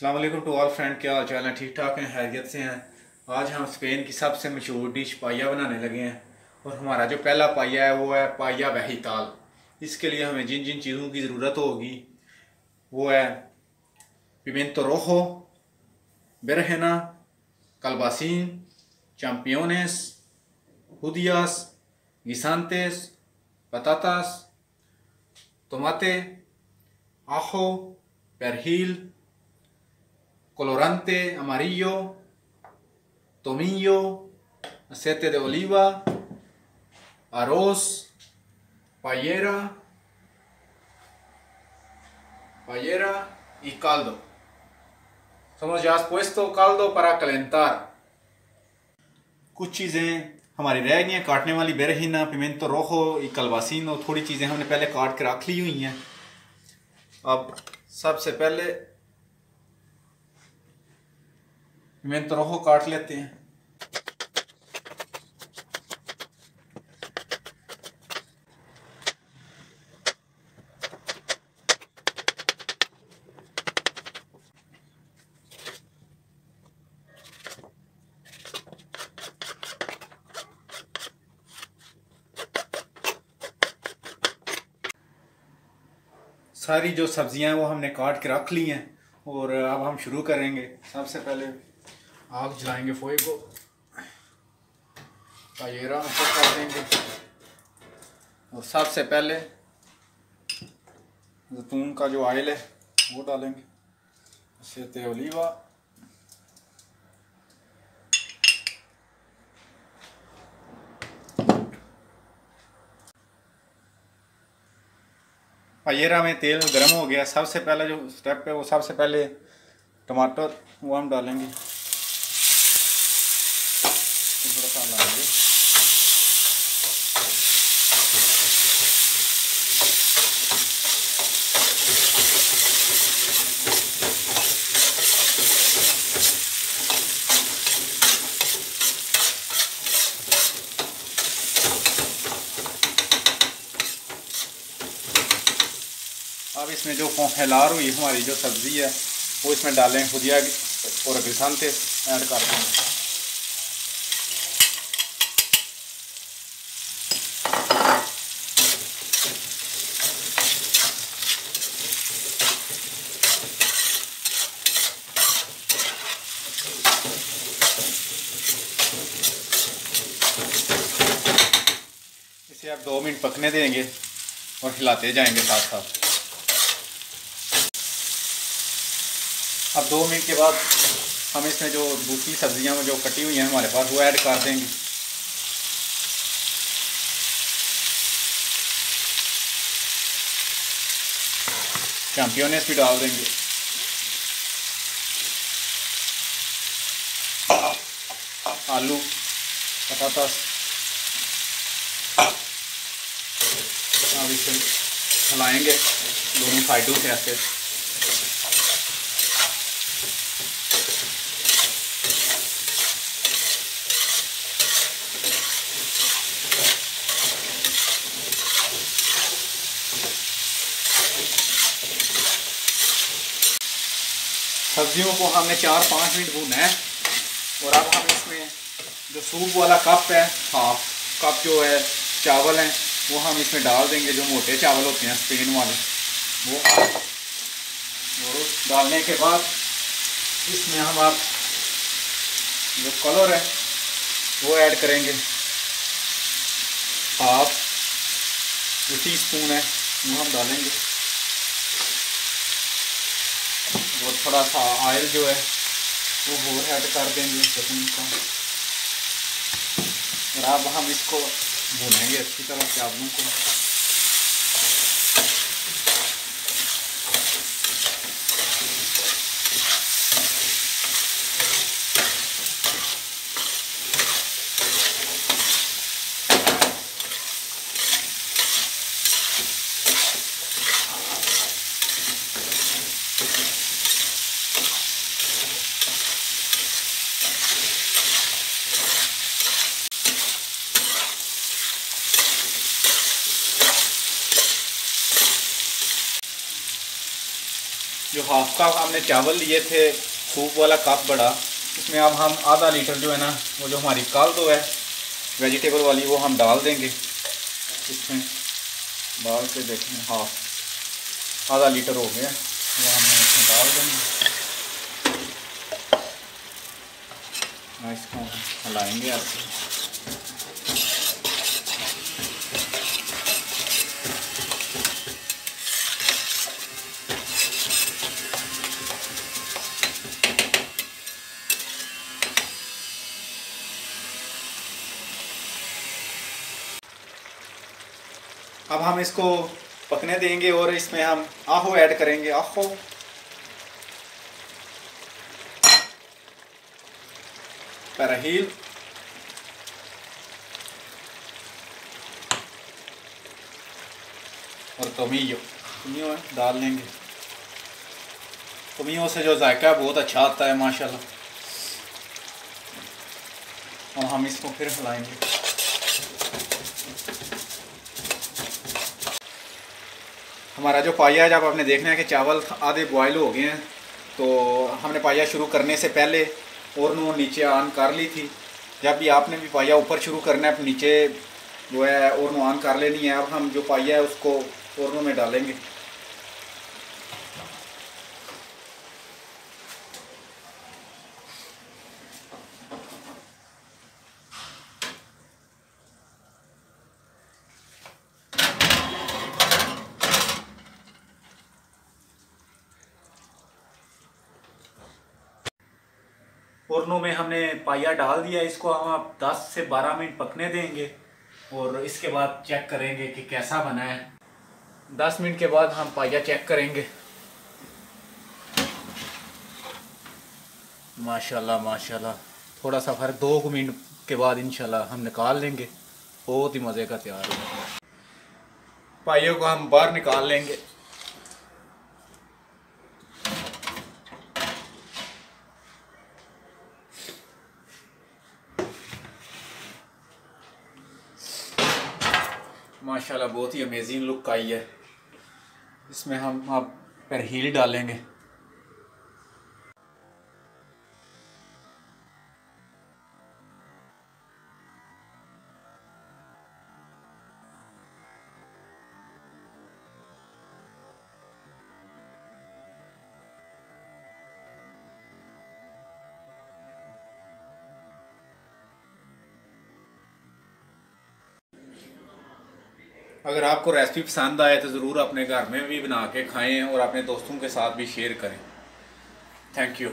अस्सलाम वालेकुम to all friend, क्या हाल चाल है? ठीक ठाक हैं, खैरियत से हैं। आज हम स्पेन की सबसे मशहूर डिश पाया बनाने लगे हैं। और हमारा जो पहला पाया है वो है पाया वेजिटल। इसके लिए हमें जिन जिन चीज़ों की ज़रूरत होगी वो है पिमेंतो रोjo, बेरहेना, कलबासीन, champiñones, judías, guisantes, patatas, tomate, ajo, perejil, colorante amarillo, tomillo, aceite de oliva, arroz, paellera y caldo. Somos ya has puesto caldo para calentar. कुछ चीज़ें हमारी रह गई हैं काटने वाली, बेरहिना, पिमेंतो रोjo y कलबासीन, और थोड़ी चीज़ें हमने पहले काट के रख ली हुई हैं। अब सबसे पहले पिमेंतो रोjo काट लेते हैं। सारी जो सब्जियां हैं वो हमने काट के रख ली हैं और अब हम शुरू करेंगे। सबसे पहले आग जलाएंगे, फोए को पायेरा में कर देंगे और सबसे पहले जैतून का जो ऑयल है वो डालेंगे, aceite de oliva, पायेरा में तेल गर्म हो गया। सबसे पहला जो स्टेप है वो सबसे पहले टमाटर वो हम डालेंगे, थोड़ा सा डालेंगे। अब इसमें जो फैलार हुई हमारी जो सब्ज़ी है वो इसमें डालें, खुदिया और गुइसांते ऐड कर देंगे। इसे आप 2 मिनट पकने देंगे और हिलाते जाएंगे साथ साथ। अब 2 मिनट के बाद हम इसमें जो दूसरी सब्जियां जो कटी हुई हैं हमारे पास वो ऐड कर देंगे। चैम्पियंस भी डाल देंगे, आलू, पतातास। अब इसे हिलाएंगे दोनों साइडों से ऐसे। सब्जियों को हमने 4-5 मिनट भूना है और अब हम इसमें जो सूप वाला कप है, हाफ कप जो है चावल हैं वो हम इसमें डाल देंगे। जो मोटे चावल होते हैं स्पेन वाले वो, और डालने के बाद इसमें हम आप जो कलर है वो ऐड करेंगे, हाफ टीस्पून है वो हम डालेंगे। और थोड़ा सा ऑयल जो है वो और ऐड कर देंगे चटनी का। और अब हम इसको भूनेंगे अच्छी तरह चावलों को। जो हाफ कप हमने चावल लिए थे, सूप वाला कप बड़ा, इसमें अब हम आधा लीटर जो है ना, वो जो हमारी काल्दो है वेजिटेबल वाली, वो हम डाल देंगे इसमें। डाल के देखें, हाफ आधा लीटर हो गया, वो हमने इसमें डाल देंगे। इसको हिलाएंगे आपसे। अब हम इसको पकने देंगे और इसमें हम आहो ऐड करेंगे। आहो परहील और कमियो डाल लेंगे। कमियों से जो जायका बहुत अच्छा आता है माशाल्लाह। और हम इसको फिर हिलाएंगे। हमारा जो पाया है, जब आपने देखना है कि चावल आधे बॉयल हो गए हैं, तो हमने पाया शुरू करने से पहले ओरनो नीचे ऑन कर ली थी। जब भी आपने भी पाया ऊपर शुरू करना है, नीचे जो है ओरनो ऑन कर लेनी है। अब हम जो पाया है उसको ओरनो में डालेंगे। ओरनो में हमने पाया डाल दिया, इसको हम आप 10 से 12 मिनट पकने देंगे और इसके बाद चेक करेंगे कि कैसा बना है। 10 मिनट के बाद हम पाया चेक करेंगे। माशाल्लाह माशाल्लाह, थोड़ा सा फर्क 2 मिनट के बाद इंशाल्लाह हम निकाल लेंगे। बहुत ही मज़े का तैयार है। पाइयों को हम बाहर निकाल लेंगे। माशाल्लाह बहुत ही अमेजिंग लुक आई है। इसमें हम अब परहील डालेंगे। अगर आपको रेसिपी पसंद आए तो ज़रूर अपने घर में भी बना के खाएं और अपने दोस्तों के साथ भी शेयर करें। Thank you.